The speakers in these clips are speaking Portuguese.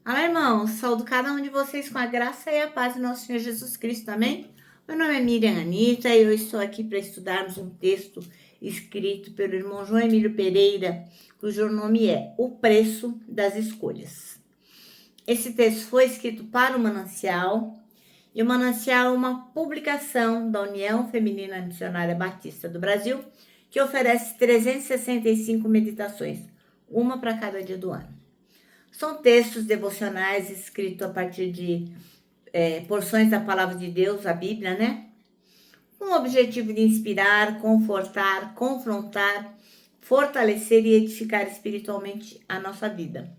Olá, irmãos, saúdo cada um de vocês com a graça e a paz do nosso Senhor Jesus Cristo, amém? Meu nome é Miriam Anita e eu estou aqui para estudarmos um texto escrito pelo irmão João Emílio Pereira, cujo nome é O Preço das Escolhas. Esse texto foi escrito para o Manancial, e o Manancial é uma publicação da União Feminina Missionária Batista do Brasil, que oferece 365 meditações, uma para cada dia do ano. São textos devocionais escritos a partir de porções da Palavra de Deus, a Bíblia, né? Com o objetivo de inspirar, confortar, confrontar, fortalecer e edificar espiritualmente a nossa vida.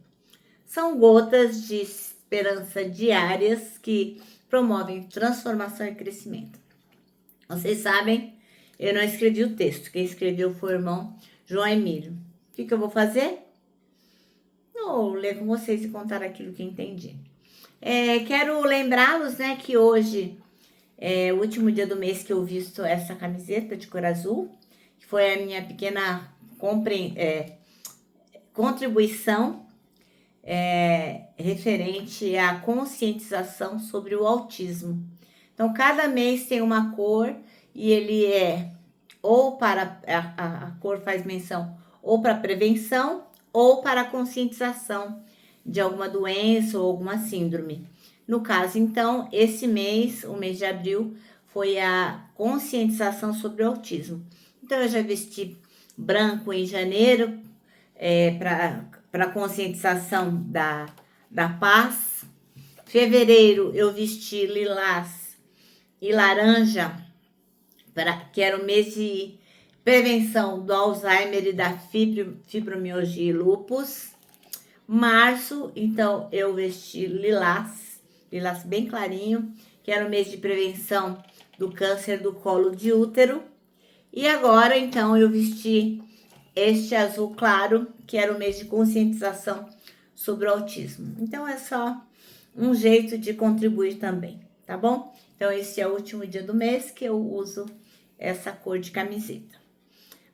São gotas de esperança diárias que promovem transformação e crescimento. Vocês sabem, eu não escrevi o texto, quem escreveu foi o irmão João Emílio. O que eu vou fazer? Vou ler com vocês e contar aquilo que entendi. Quero lembrá-los, né, que hoje é o último dia do mês que eu visto essa camiseta de cor azul, que foi a minha pequena contribuição referente à conscientização sobre o autismo. Então, cada mês tem uma cor e ele ou para a cor faz menção ou para prevenção ou para a conscientização de alguma doença ou alguma síndrome. No caso, então, esse mês, o mês de abril, foi a conscientização sobre o autismo. Então, eu já vesti branco em janeiro para conscientização da paz. Fevereiro, eu vesti lilás e laranja, que era o mês de prevenção do Alzheimer e da fibromialgia e lúpus. Março, então, eu vesti lilás bem clarinho, que era o mês de prevenção do câncer do colo de útero. E agora, então, eu vesti este azul claro, que era o mês de conscientização sobre o autismo. Então, é só um jeito de contribuir também, tá bom? Então, esse é o último dia do mês que eu uso essa cor de camiseta.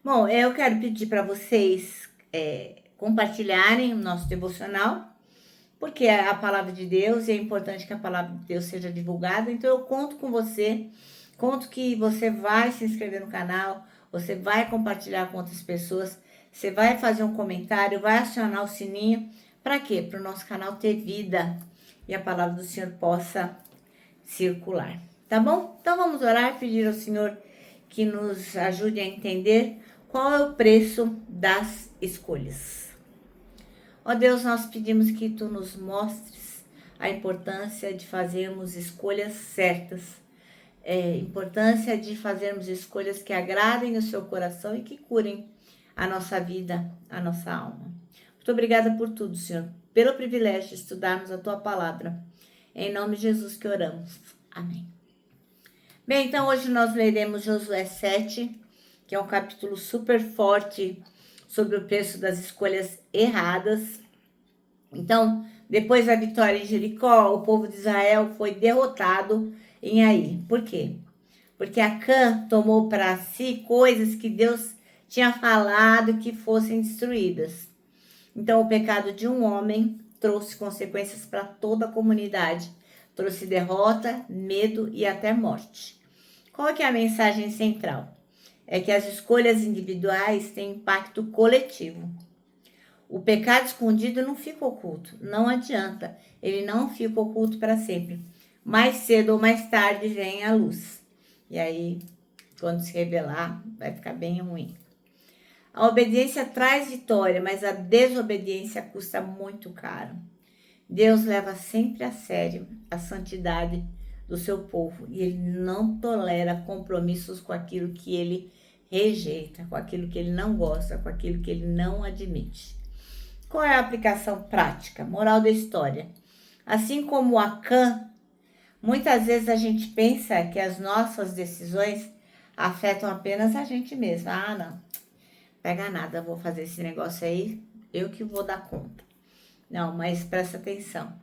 Bom, eu quero pedir para vocês compartilharem o nosso devocional, porque é a palavra de Deus e é importante que a palavra de Deus seja divulgada. Então, eu conto com você, conto que você vai se inscrever no canal, você vai compartilhar com outras pessoas, você vai fazer um comentário, vai acionar o sininho. Para quê? Para o nosso canal ter vida e a palavra do Senhor possa circular. Tá bom? Então, vamos orar e pedir ao Senhor que nos ajude a entender qual é o preço das escolhas. Ó Deus, nós pedimos que Tu nos mostres a importância de fazermos escolhas certas, importância de fazermos escolhas que agradem o Seu coração e que curem a nossa vida, a nossa alma. Muito obrigada por tudo, Senhor, pelo privilégio de estudarmos a Tua palavra. Em nome de Jesus que oramos. Amém. Bem, então hoje nós leremos Josué 7, que é um capítulo super forte sobre o preço das escolhas erradas. Então, depois da vitória em Jericó, o povo de Israel foi derrotado em Ai. Por quê? Porque Acã tomou para si coisas que Deus tinha falado que fossem destruídas. Então, o pecado de um homem trouxe consequências para toda a comunidade. Trouxe derrota, medo e até morte. Qual que é a mensagem central? É que as escolhas individuais têm impacto coletivo. O pecado escondido não fica oculto, não adianta, ele não fica oculto para sempre. Mais cedo ou mais tarde vem a luz. E aí, quando se revelar, vai ficar bem ruim. A obediência traz vitória, mas a desobediência custa muito caro. Deus leva sempre a sério a santidade do seu povo e Ele não tolera compromissos com aquilo que Ele rejeita, com aquilo que Ele não gosta, com aquilo que Ele não admite. Qual é a aplicação prática? Moral da história. Assim como Acã, muitas vezes a gente pensa que as nossas decisões afetam apenas a gente mesma. Ah, não, pega nada, vou fazer esse negócio aí, eu que vou dar conta. Não, mas presta atenção.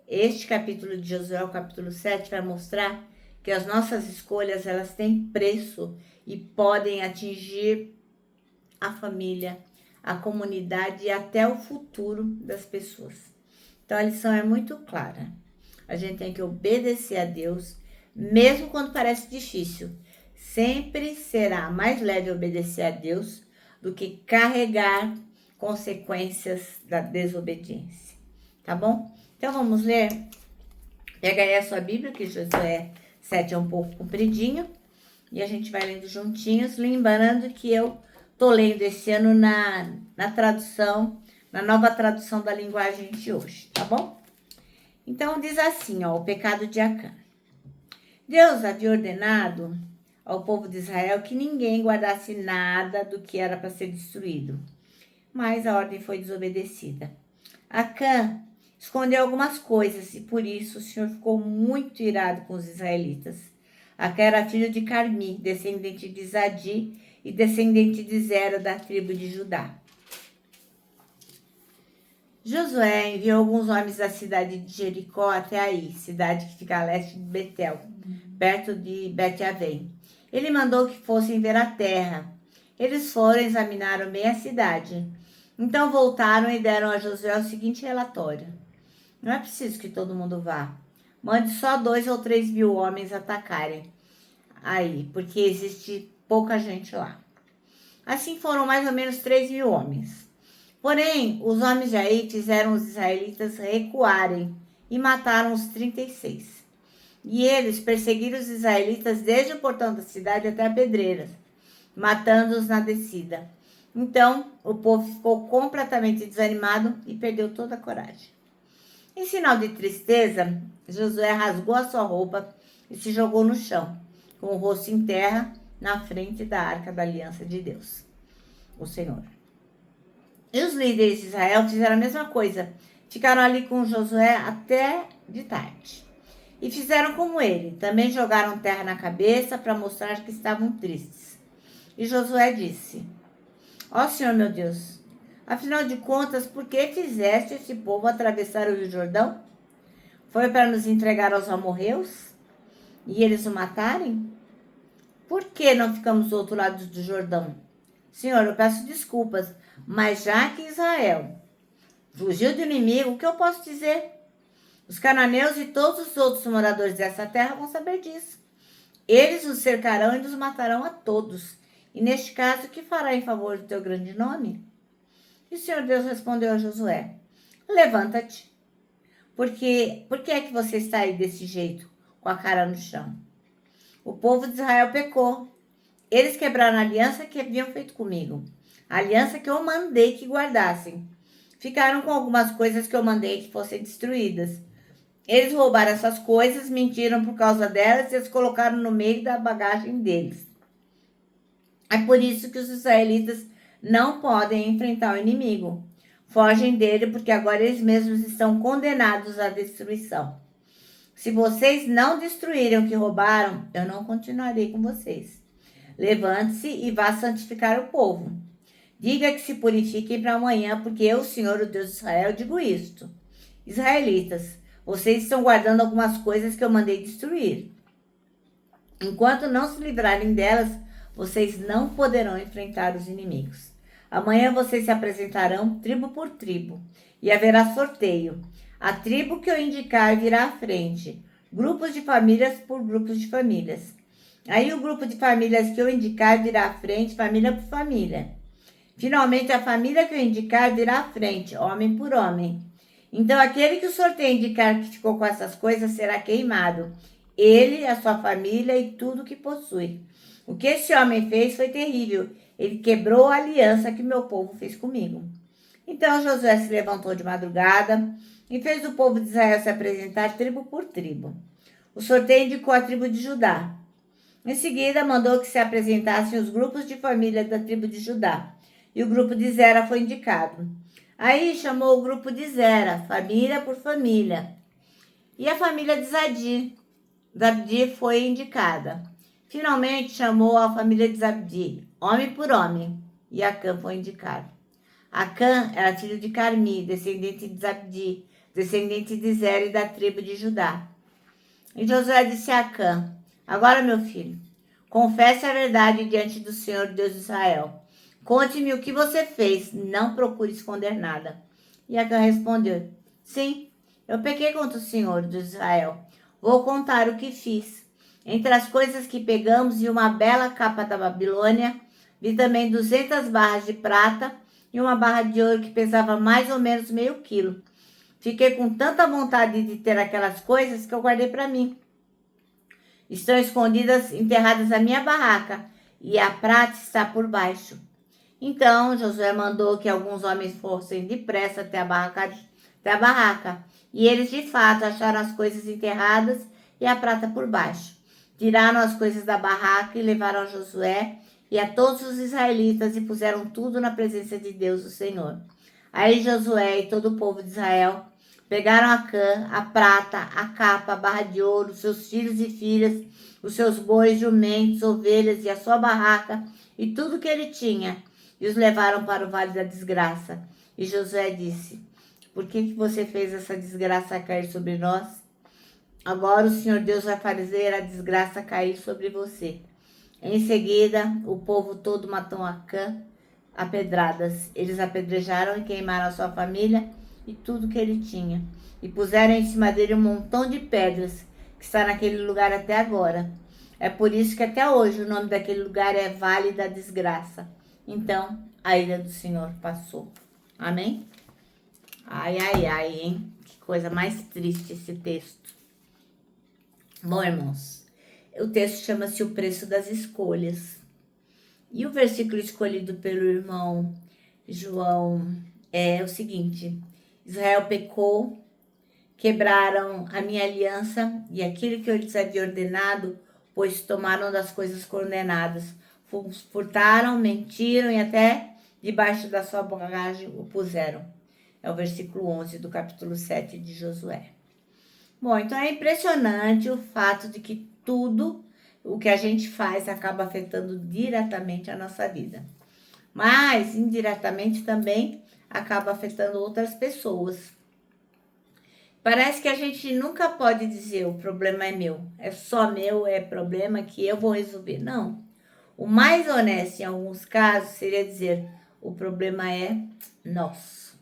Este capítulo de Josué, o capítulo 7, vai mostrar que as nossas escolhas, elas têm preço e podem atingir a família, a comunidade e até o futuro das pessoas. Então a lição é muito clara. A gente tem que obedecer a Deus, mesmo quando parece difícil. Sempre será mais leve obedecer a Deus do que carregar consequências da desobediência. Tá bom? Então vamos ler. Pega aí a sua Bíblia, que Josué 7 é um pouco compridinho. E a gente vai lendo juntinhos. Lembrando que eu tô lendo esse ano na tradução, na nova tradução da linguagem de hoje, tá bom? Então diz assim, ó, o pecado de Acã. Deus havia ordenado ao povo de Israel que ninguém guardasse nada do que era para ser destruído. Mas a ordem foi desobedecida. Acã escondeu algumas coisas e por isso o Senhor ficou muito irado com os israelitas. Acã era filho de Carmi, descendente de Zadi e descendente de Zera da tribo de Judá. Josué enviou alguns homens da cidade de Jericó até aí, cidade que fica a leste de Betel, perto de Bet-Avém. Ele mandou que fossem ver a terra. Eles foram e examinaram bem a cidade. Então voltaram e deram a Josué o seguinte relatório. Não é preciso que todo mundo vá. Mande só 2 ou 3 mil homens atacarem aí, porque existe pouca gente lá. Assim foram mais ou menos 3 mil homens. Porém, os homens de Aí fizeram os israelitas recuarem e mataram os 36. E eles perseguiram os israelitas desde o portão da cidade até a pedreira, matando-os na descida. Então, o povo ficou completamente desanimado e perdeu toda a coragem. Em sinal de tristeza, Josué rasgou a sua roupa e se jogou no chão, com o rosto em terra, na frente da arca da aliança de Deus, o Senhor. E os líderes de Israel fizeram a mesma coisa. Ficaram ali com Josué até de tarde. E fizeram como ele. Também jogaram terra na cabeça para mostrar que estavam tristes. E Josué disse: Ó Senhor meu Deus, afinal de contas, por que fizeste esse povo atravessar o Rio Jordão? Foi para nos entregar aos amorreus? E eles o matarem? Por que não ficamos do outro lado do Jordão? Senhor, eu peço desculpas, mas já que Israel fugiu do inimigo, o que eu posso dizer? Os cananeus e todos os outros moradores dessa terra vão saber disso. Eles os cercarão e nos matarão a todos. E neste caso, o que fará em favor do teu grande nome? E o Senhor Deus respondeu a Josué: Levanta-te. Por que é que você está aí desse jeito, com a cara no chão? O povo de Israel pecou. Eles quebraram a aliança que haviam feito comigo. A aliança que eu mandei que guardassem. Ficaram com algumas coisas que eu mandei que fossem destruídas. Eles roubaram essas coisas, mentiram por causa delas e as colocaram no meio da bagagem deles. É por isso que os israelitas não podem enfrentar o inimigo. Fogem dele porque agora eles mesmos estão condenados à destruição. Se vocês não destruírem o que roubaram, eu não continuarei com vocês. Levante-se e vá santificar o povo. Diga que se purifiquem para amanhã, porque eu, Senhor, o Deus de Israel, digo isto. Israelitas, vocês estão guardando algumas coisas que eu mandei destruir. Enquanto não se livrarem delas, vocês não poderão enfrentar os inimigos. Amanhã vocês se apresentarão tribo por tribo, e haverá sorteio. A tribo que eu indicar virá à frente, grupos de famílias por grupos de famílias. Aí o grupo de famílias que eu indicar virá à frente, família por família. Finalmente, a família que eu indicar virá à frente, homem por homem. Então, aquele que o sorteio indicar que ficou com essas coisas será queimado. Ele, a sua família e tudo que possui. O que esse homem fez foi terrível. Ele quebrou a aliança que meu povo fez comigo. Então, Josué se levantou de madrugada e fez o povo de Israel se apresentar tribo por tribo. O sorteio indicou a tribo de Judá. Em seguida, mandou que se apresentassem os grupos de família da tribo de Judá. E o grupo de Zera foi indicado. Aí chamou o grupo de Zera, família por família. E a família de Zadi. Zabdi foi indicada. Finalmente chamou a família de Zabdi, homem por homem. E Acã foi indicado. Acã era filho de Carmi, descendente de Zabdi, descendente de Zera e da tribo de Judá. E Josué disse a Acã: Agora, meu filho, confesse a verdade diante do Senhor Deus de Israel. Conte-me o que você fez, não procure esconder nada. E Acã respondeu: Sim, Eu pequei contra o Senhor, Deus de Israel. Vou contar o que fiz. Entre as coisas que pegamos e uma bela capa da Babilônia, vi também 200 barras de prata e uma barra de ouro que pesava mais ou menos meio quilo. Fiquei com tanta vontade de ter aquelas coisas que eu guardei para mim. Estão escondidas, enterradas na minha barraca, e a prata está por baixo. Então Josué mandou que alguns homens fossem depressa até a barraca, e eles de fato acharam as coisas enterradas e a prata por baixo. Tiraram as coisas da barraca e levaram a Josué e a todos os israelitas e puseram tudo na presença de Deus, o Senhor. Aí Josué e todo o povo de Israel pegaram a cã, a prata, a capa, a barra de ouro, seus filhos e filhas, os seus bois, jumentos, ovelhas e a sua barraca e tudo que ele tinha, e os levaram para o vale da desgraça. E Josué disse: por que você fez essa desgraça cair sobre nós? Agora o Senhor Deus vai fazer a desgraça cair sobre você. Em seguida, o povo todo matou Acã a pedradas. Eles apedrejaram e queimaram a sua família e tudo que ele tinha. E puseram em cima dele um montão de pedras, que está naquele lugar até agora. É por isso que até hoje o nome daquele lugar é Vale da Desgraça. Então, a ira do Senhor passou. Amém? Ai, ai, ai, hein? Que coisa mais triste esse texto. Bom, irmãos, o texto chama-se O Preço das Escolhas. E o versículo escolhido pelo irmão João é o seguinte: Israel pecou, quebraram a minha aliança e aquilo que eu lhes havia ordenado, pois tomaram das coisas condenadas, furtaram, mentiram e até debaixo da sua bagagem o puseram. É o versículo 11 do capítulo 7 de Josué. Bom, então é impressionante o fato de que tudo o que a gente faz acaba afetando diretamente a nossa vida. Mas, indiretamente também, acaba afetando outras pessoas. Parece que a gente nunca pode dizer o problema é meu, é só meu, é problema que eu vou resolver. Não. O mais honesto em alguns casos seria dizer o problema é nosso.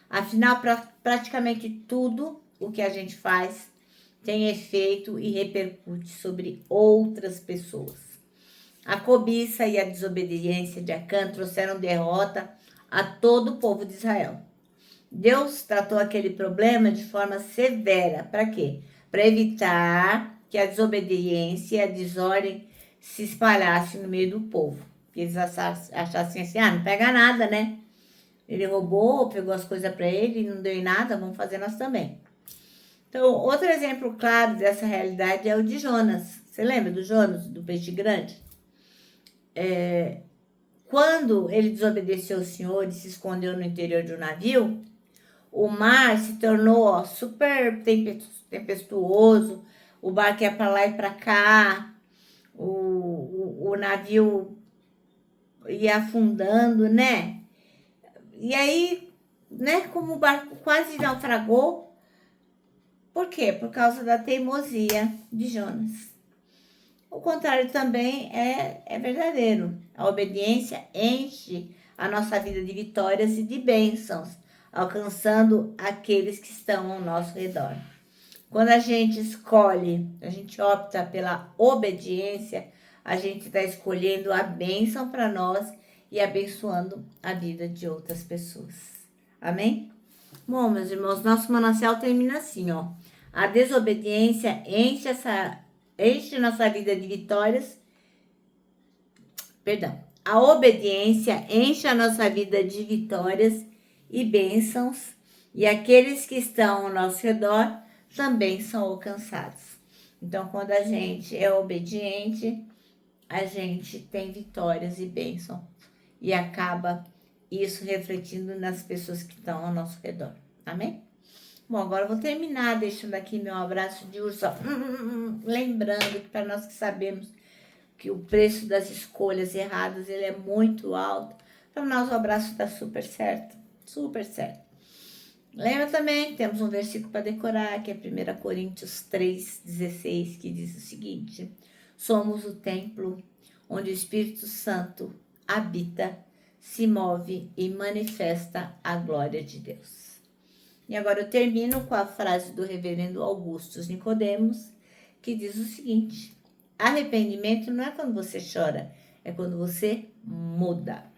Afinal, praticamente tudo o que a gente faz tem efeito e repercute sobre outras pessoas. A cobiça e a desobediência de Acã trouxeram derrota a todo o povo de Israel. Deus tratou aquele problema de forma severa. Para quê? Para evitar que a desobediência e a desordem se espalhassem no meio do povo. Que eles achassem assim: não pega nada, né? Ele roubou, pegou as coisas para ele, não deu em nada, vamos fazer nós também. Então, outro exemplo claro dessa realidade é o de Jonas. Você lembra do Jonas, do peixe grande? Quando ele desobedeceu ao Senhor e se escondeu no interior de um navio, o mar se tornou super tempestuoso, o barco ia para lá e para cá, o navio ia afundando, né? E aí, né, como o barco quase naufragou, por quê? Por causa da teimosia de Jonas. O contrário também é verdadeiro. A obediência enche a nossa vida de vitórias e de bênçãos, alcançando aqueles que estão ao nosso redor. Quando a gente escolhe, a gente opta pela obediência, a gente está escolhendo a bênção para nós e abençoando a vida de outras pessoas. Amém? Bom, meus irmãos, nosso manancial termina assim, ó. A desobediência enche nossa vida de vitórias. Perdão. A obediência enche a nossa vida de vitórias e bênçãos, e aqueles que estão ao nosso redor também são alcançados. Então, quando a gente é obediente, a gente tem vitórias e bênçãos, e acaba isso refletindo nas pessoas que estão ao nosso redor. Amém? Bom, agora eu vou terminar deixando aqui meu abraço de urso. Lembrando que para nós que sabemos que o preço das escolhas erradas ele é muito alto, para nós o abraço está super certo. Super certo. Lembra também que temos um versículo para decorar, que é 1 Coríntios 3,16, que diz o seguinte: somos o templo onde o Espírito Santo habita, se move e manifesta a glória de Deus. E agora eu termino com a frase do reverendo Augustus Nicodemos, que diz o seguinte: arrependimento não é quando você chora, é quando você muda.